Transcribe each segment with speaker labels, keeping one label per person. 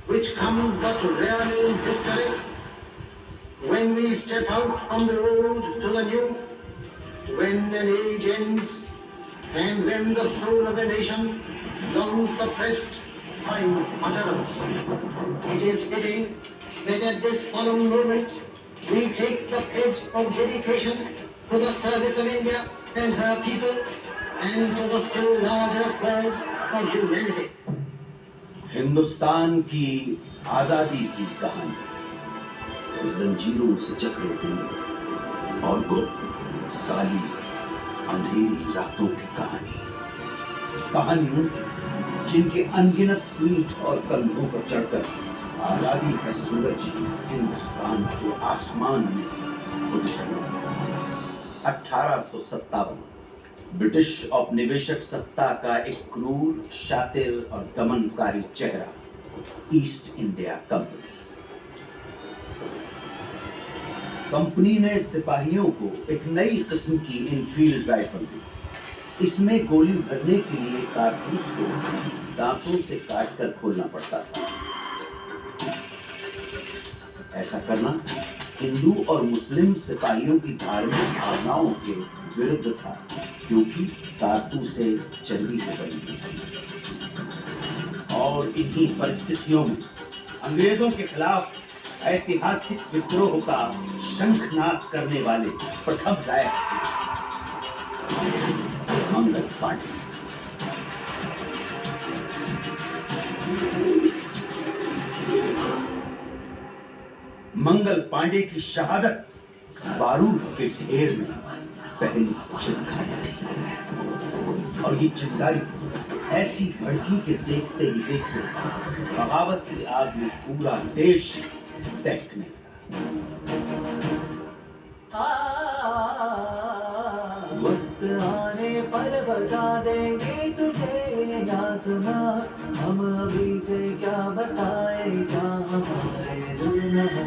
Speaker 1: which comes but rarely in history, when we step out from the old to the new, when an age ends, and when the soul of a nation, long suppressed, finds utterance. It is fitting that at this solemn moment we take the pledge of dedication to the service of India and her people, and to the still larger cause of humanity.
Speaker 2: Hindustan की आजादी की कहानी, जंजीरों से जकड़े दिन और गुप्त काली अंधेरी रातों की कहानी उनकी जिनके अनगिनत पीठ और कंधों पर चढ़कर आजादी का सूरज हिंदुस्तान के आसमान में उदित हुआ। 1857 ब्रिटिश औपनिवेशिक सत्ता का एक क्रूर, शातिर और दमनकारी चेहरा, ईस्ट इंडिया कंपनी ने सिपाहियों को एक नई किस्म की इनफील्ड राइफल दी। इसमें गोली भरने के लिए कारतूस को दांतों से काटकर खोलना पड़ता था। ऐसा करना हिंदू और मुस्लिम सिपाहियों की धार्मिक भावनाओं के विरुद्ध था, क्योंकि कारतूसें चर्बी से बनी थी। और इन्हीं परिस्थितियों में अंग्रेजों के खिलाफ ऐतिहासिक विद्रोह का शंखनाद करने वाले प्रथम गायक थे मंगल पांडे। मंगल पांडे की शहादत बारूद के ढेर में पहली चिंगारी थी, और ये चिंगारी ऐसी भड़की के देखते ही देखते बगावत की आग में पूरा देश दहकने लगा।
Speaker 3: वक्त आने पर बता देंगे तुझे आसमां, हम अभी से क्या बताए क्या हमारे दिल में है।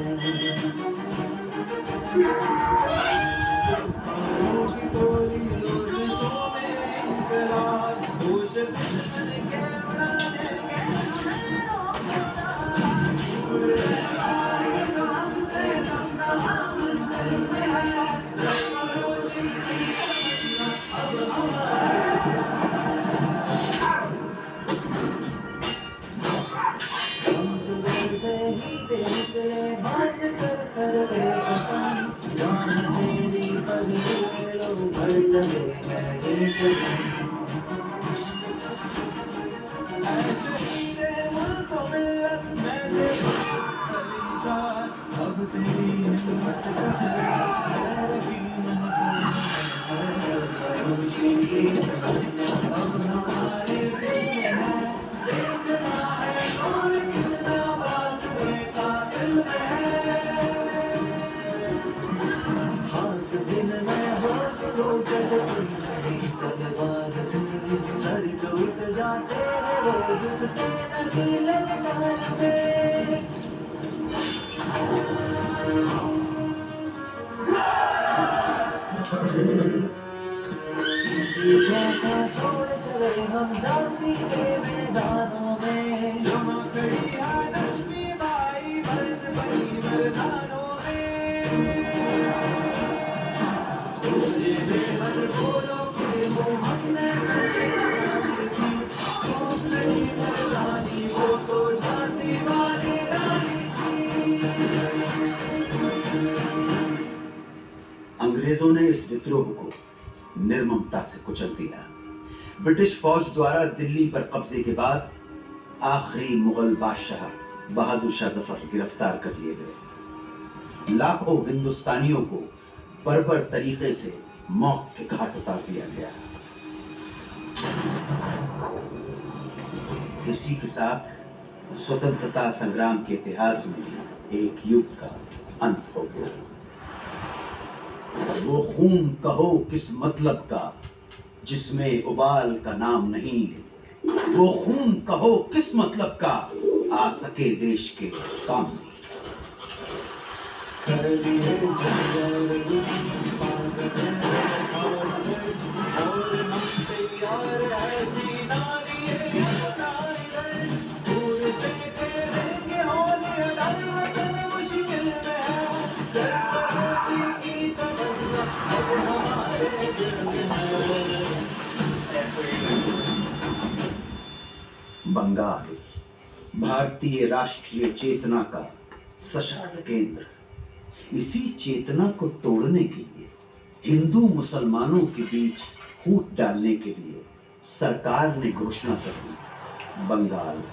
Speaker 3: हम झांसी के मैदानों में जमा खड़ी है लक्ष्मी बाई, मर्द बनी मर्दानों में। बोलो कि वो हमने मर्दानी, वो तो झांसी वाली रानी थी।
Speaker 2: अंग्रेजों ने इस विद्रोह को निर्ममता से कुचल दिया। ब्रिटिश फौज द्वारा दिल्ली पर कब्जे के बाद आखिरी मुगल बादशाह बहादुर शाह जफर गिरफ्तार कर लिए गए। लाखों हिंदुस्तानियों को बर्बर तरीके से मौत के घाट उतार दिया गया। इसी के साथ स्वतंत्रता संग्राम के इतिहास में एक युग का अंत हो गया। वो खून कहो किस मतलब का जिसमें उबाल का नाम नहीं, वो खून कहो किस मतलब का आ सके देश के काम में। बंगाल भारतीय राष्ट्रीय चेतना का सशक्त केंद्र। इसी चेतना को तोड़ने के लिए, हिंदू मुसलमानों के बीच फूट डालने के लिए सरकार ने घोषणा कर दी बंगाल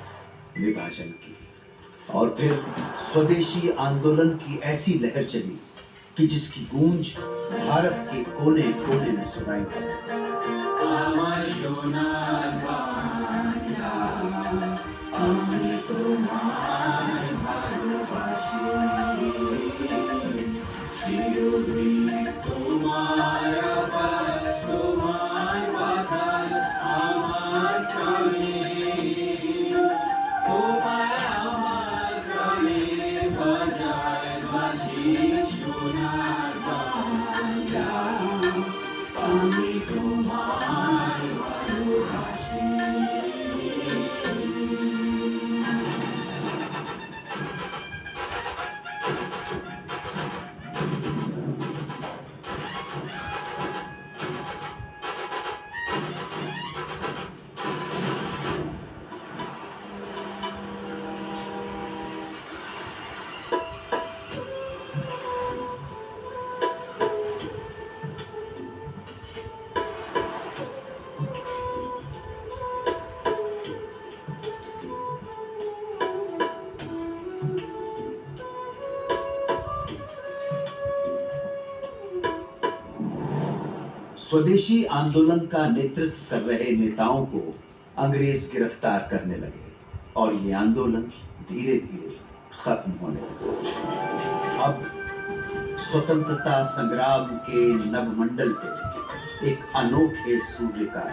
Speaker 2: विभाजन की। और फिर स्वदेशी आंदोलन की ऐसी लहर चली कि जिसकी गूंज भारत के कोने कोने में सुनाई पड़ी। स्वदेशी आंदोलन का नेतृत्व कर रहे नेताओं को अंग्रेज गिरफ्तार करने लगे और ये आंदोलन धीरे धीरे खत्म होने लगा। अब स्वतंत्रता संग्राम के नभमंडल पे एक अनोखे सूर्य का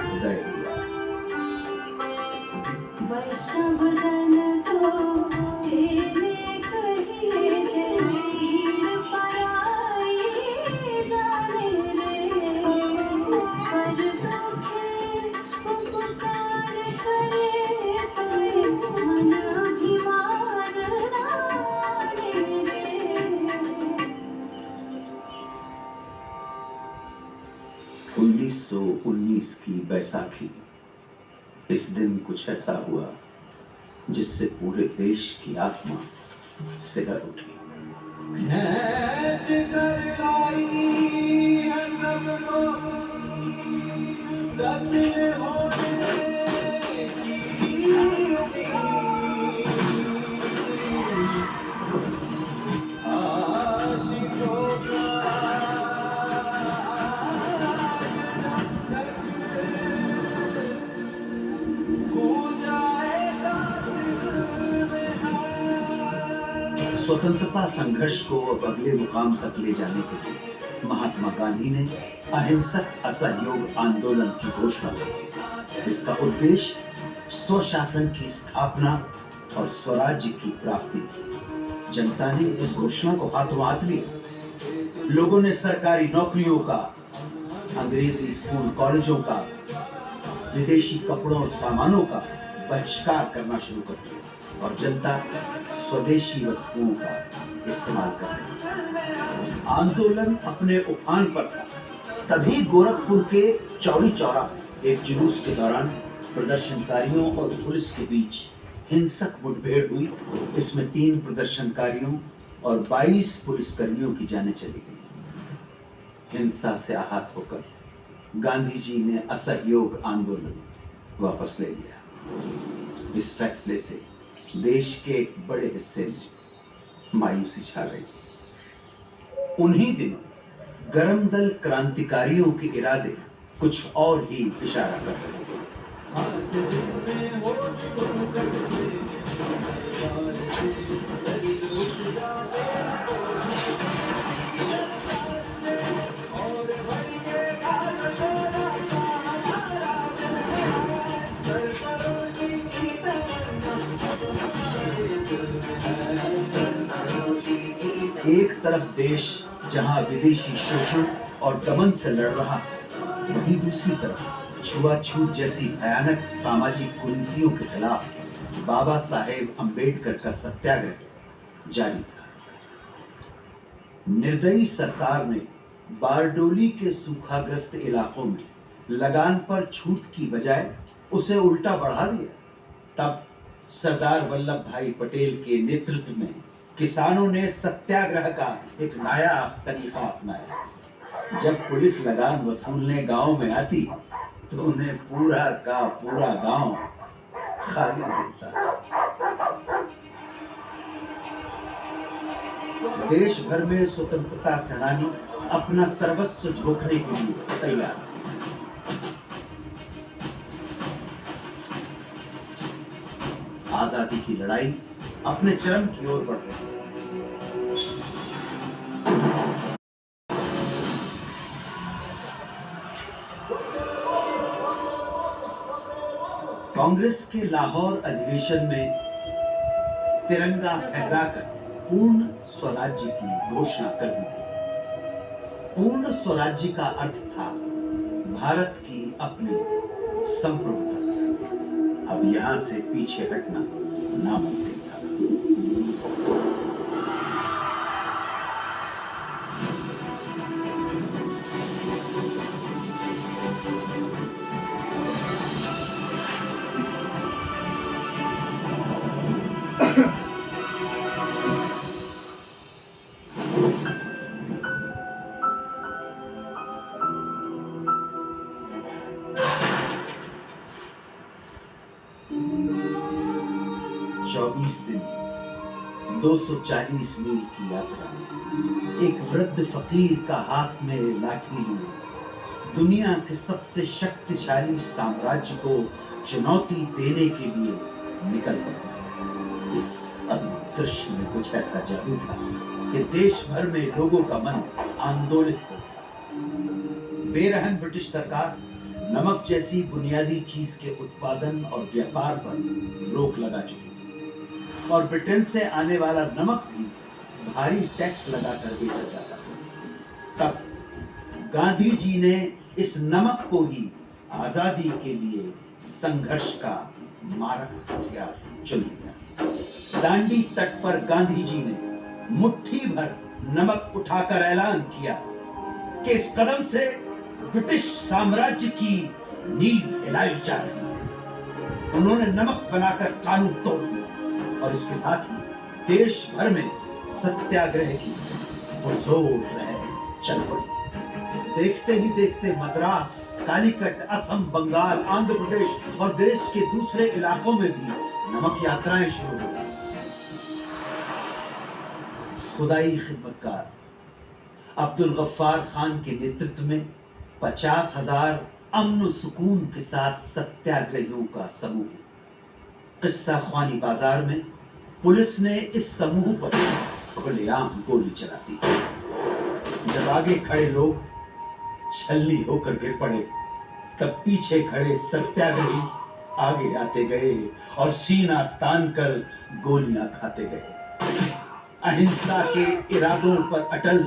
Speaker 2: उदय हुआ।
Speaker 4: वैष्णव जन तो तेरे कहिए जन पीड़ पराई जाने रे, पर दुखे उपकार करे तोय मन अभिमान राणे रे।
Speaker 2: 1919 की बैसाखी। इस दिन कुछ ऐसा हुआ जिससे पूरे देश की आत्मा सिहर उठी।
Speaker 3: खींच कर लाई है सबको कत्ल होने की उम्मीद। आशिकों का
Speaker 2: स्वतंत्रता संघर्ष को अब अगले मुकाम तक ले जाने के लिए महात्मा गांधी ने अहिंसक असहयोग आंदोलन की घोषणा की। इसका उद्देश्य स्वशासन की स्थापना और स्वराज्य की प्राप्ति थी। जनता ने इस घोषणा को हाथों हाथ लिया। लोगों ने सरकारी नौकरियों का, अंग्रेजी स्कूल कॉलेजों का, विदेशी कपड़ों और सामानों का बहिष्कार करना शुरू कर दिया और जनता स्वदेशी वस्तुओं का इस्तेमाल कर रही थी। आंदोलन अपने उफान पर था। तभी गोरखपुर के चौरी चौरा एक जुलूस के दौरान प्रदर्शनकारियों और पुलिस के बीच हिंसक मुठभेड़ हुई। इसमें 3 प्रदर्शनकारियों और 22 पुलिसकर्मियों की जानें चली गई। हिंसा से आहत होकर गांधी जी ने असहयोग आंदोलन वापस ले लिया। इस फैसले से देश के एक बड़े हिस्से में मायूसी छा गई। उन्हीं दिनों गरम दल क्रांतिकारियों के इरादे कुछ और ही इशारा कर रहे थे। एक तरफ देश जहां विदेशी शोषण और दमन से लड़ रहा, वहीं दूसरी तरफ छुआछूत जैसी भयानक सामाजिक कुरीतियों के खिलाफ बाबा साहेब अंबेडकर का सत्याग्रह जारी था। निर्दयी सरकार ने बारडोली के सूखाग्रस्त इलाकों में लगान पर छूट की बजाय उसे उल्टा बढ़ा दिया। तब सरदार वल्लभ भाई पटेल के नेतृत्व में किसानों ने सत्याग्रह का एक नया तरीका अपनाया। जब पुलिस लगान वसूलने गांव में आती तो उन्हें पूरा का पूरा गांव खाली मिलता। देश भर में स्वतंत्रता सेनानी अपना सर्वस्व झोंकने के लिए तैयार थे। आजादी की लड़ाई अपने चरम की ओर बढ़ रही है। कांग्रेस के लाहौर अधिवेशन में तिरंगा फहराकर पूर्ण स्वराज्य की घोषणा कर दी गई। पूर्ण स्वराज्य का अर्थ था भारत की अपनी संप्रभुता। अब यहां से पीछे हटना नामुमकिन था। दिन 240 मील की यात्रा में एक वृद्ध फकीर का हाथ में लाठी लिए दुनिया के सबसे शक्तिशाली साम्राज्य को चुनौती देने के लिए निकल पड़ा। इस अद्भुत दृश्य में कुछ ऐसा जादू था कि देश भर में लोगों का मन आंदोलित हो। बेरहम ब्रिटिश सरकार नमक जैसी बुनियादी चीज के उत्पादन और व्यापार पर रोक लगा चुकी थी और ब्रिटेन से आने वाला नमक भी भारी टैक्स लगाकर बेचा जाता था। तब गांधी जी ने इस नमक को ही आजादी के लिए संघर्ष का मारक हथियार चुन लिया। दांडी तट पर गांधी जी ने मुट्ठी भर नमक उठाकर ऐलान किया कि इस कदम से ब्रिटिश साम्राज्य की नींव हिलाई जा रही है। उन्होंने नमक बनाकर कानून तोड़ दिया और इसके साथ ही देश भर में सत्याग्रह की पुरजोर लहर चल पड़ी। देखते ही देखते मद्रास, कालीकट, असम, बंगाल, आंध्र प्रदेश और देश के दूसरे इलाकों में भी नमक यात्राएं शुरू हो गई। खुदाई खिदमतकार अब्दुल गफ्फार खान के नेतृत्व में 50,000 अमन सुकून के साथ सत्याग्रहियों का समूह। किस्सा ख्वानी बाजार में पुलिस ने इस समूह पर खुलेआम गोली चला दी। जब आगे खड़े लोग छलनी होकर गिर पड़े तब पीछे खड़े सत्याग्रही आगे आते गए और सीना तानकर गोलियां खाते गए। अहिंसा के इरादों पर अटल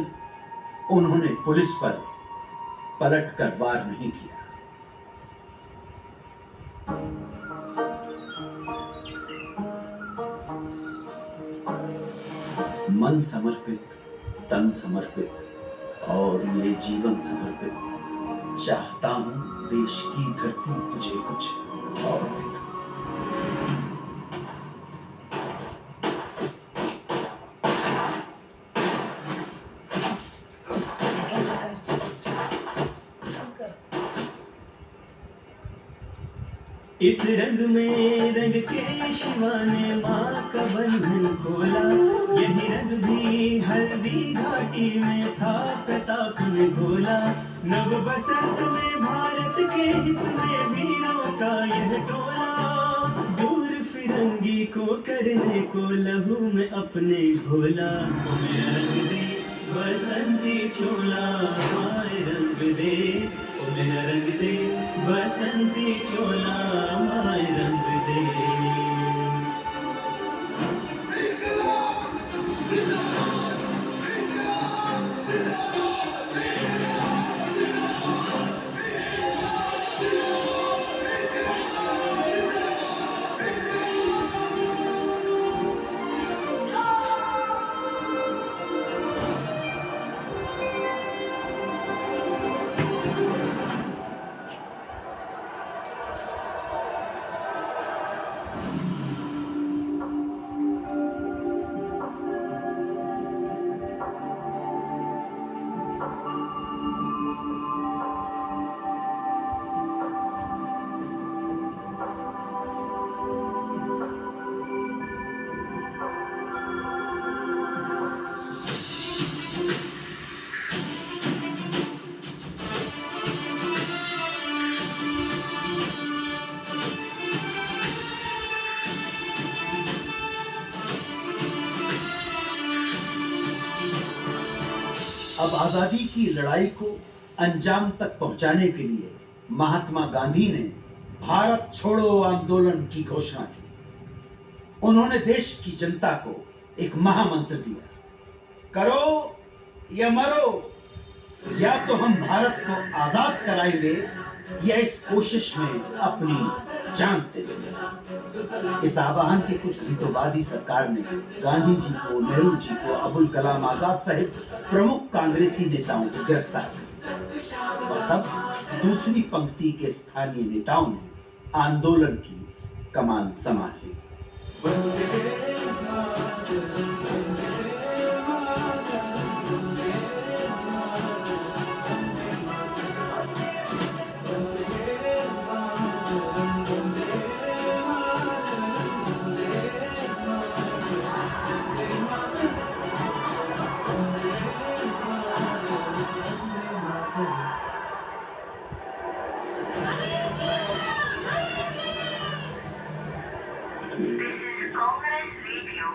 Speaker 2: उन्होंने पुलिस पर पलटकर वार नहीं किया। मन समर्पित, तन समर्पित और ये जीवन समर्पित, चाहता हूं देश की धरती तुझे कुछ और भी दे।
Speaker 3: इस रंग में रंग के शिवा ने माँ का बंधन खोला, यही रंग भी हल्दी घाटी में था प्रताप ने घोला। नव बसंत में भारत के हित में वीरों का यह टोला, दूर फिरंगी को करने को लहू में अपने घोला। ओ मेरा रंग दे बसंती चोला, माए रंग दे, ओ मेरा रंग दे बसंती चोला, माए रंग दे।
Speaker 2: अब आजादी की लड़ाई को अंजाम तक पहुंचाने के लिए महात्मा गांधी ने भारत छोड़ो आंदोलन की घोषणा की। उन्होंने देश की जनता को एक महामंत्र दिया, करो या मरो, या तो हम भारत को आजाद कराएंगे या इस कोशिश में अपनी जान दे देंगे। इस आह्वान के कुछ घंटों बाद ही सरकार ने गांधी जी को, नेहरू जी को, अबुल कलाम आजाद सहित प्रमुख कांग्रेसी नेताओं को गिरफ्तार किया और तब दूसरी पंक्ति के स्थानीय नेताओं ने आंदोलन की कमान संभाल ली।
Speaker 5: Congress Radio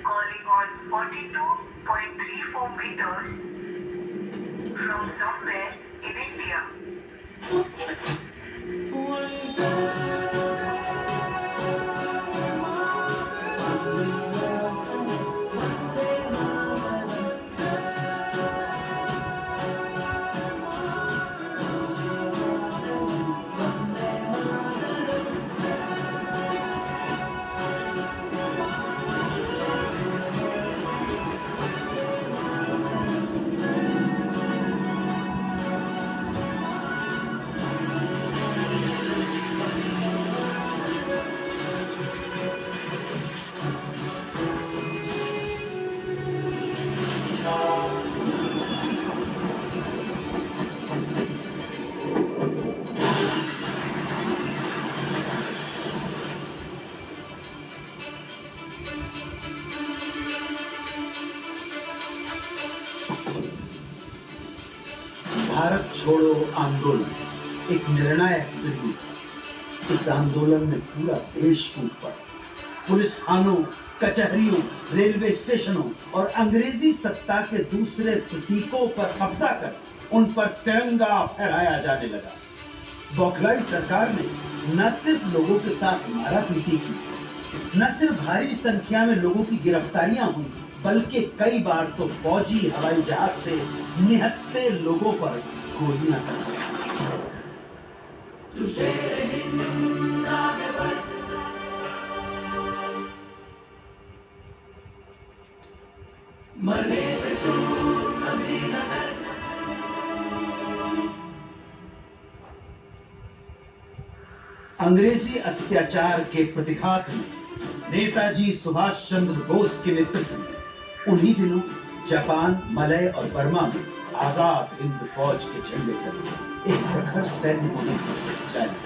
Speaker 5: calling on 42.34 meters from somewhere in India.
Speaker 2: Bharat छोड़ो आंदोलन एक निर्णायक बिंदु था। इस आंदोलन में पूरा देश कूद पड़ा। पुलिस थानों, कचहरियों, रेलवे स्टेशनों और अंग्रेजी सत्ता के दूसरे प्रतीकों पर कब्जा कर उन पर तिरंगा फहराया जाने लगा। बौखलाई सरकार ने न सिर्फ लोगों के साथ मारापीटी की, न सिर्फ भारी संख्या में लोगों की गिरफ्तारियां हुई, बल्कि कई बार तो फौजी हवाई जहाज से निहत्थे लोगों पर गोलियां कर
Speaker 3: मरने से तू कभी न डर।
Speaker 2: अंग्रेजी अत्याचार के प्रतिघात में नेताजी सुभाष चंद्र बोस के नेतृत्व में उन्हीं दिनों जापान, मलय और बर्मा में आजाद हिंद फौज के झंडे तले एक प्रखर सैन्य मुहिम जारी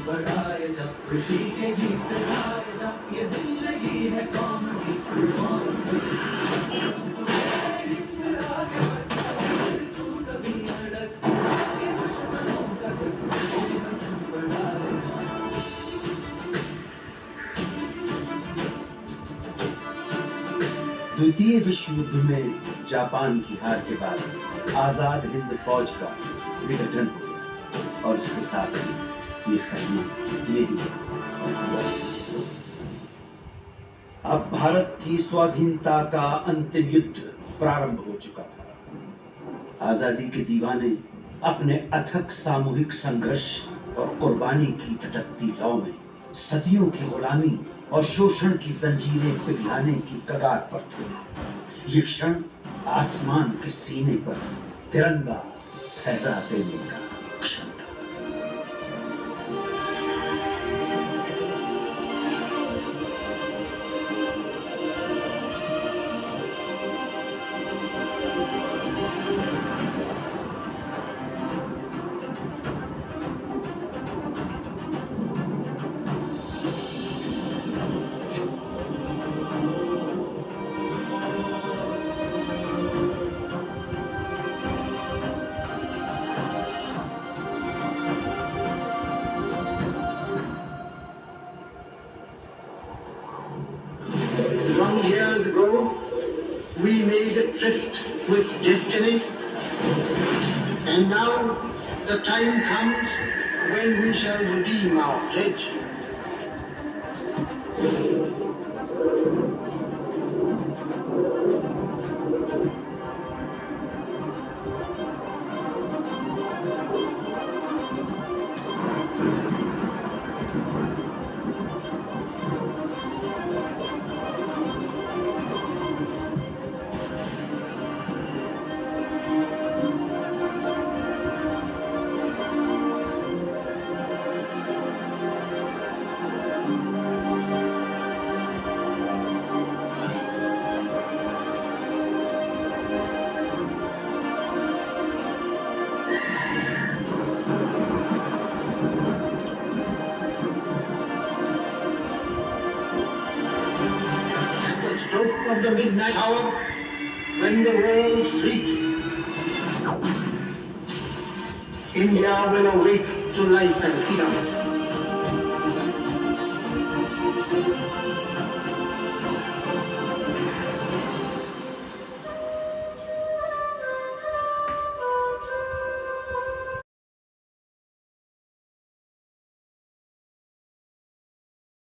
Speaker 3: बढ़ाए जब खुशी के गीत गाए जब ये जिंदगी है कौम की कुर्बान। तू कभी न डर, ये दुश्मनों का सिर बढ़ाए जा।
Speaker 2: द्वितीय विश्व युद्ध में जापान की हार के बाद आजाद हिंद फौज का विघटन हो गया और इसके साथ ही ये सहना यही हुआ। अब भारत की स्वाधीनता का अंतिम युद्ध प्रारंभ हो चुका था। आजादी के दीवाने अपने अथक सामूहिक संघर्ष और कुर्बानी की धधकती लौ में सदियों की गुलामी और शोषण की जंजीरें पिघलाने की कगार पर थे। ये क्षण आसमान के सीने पर तिरंगा फहरा देने का क्षण था।
Speaker 1: Long years ago, made a tryst with destiny. And now the time comes when we shall redeem our pledge. Stroke of the midnight hour, when the world sleeps, India will awake to life and freedom.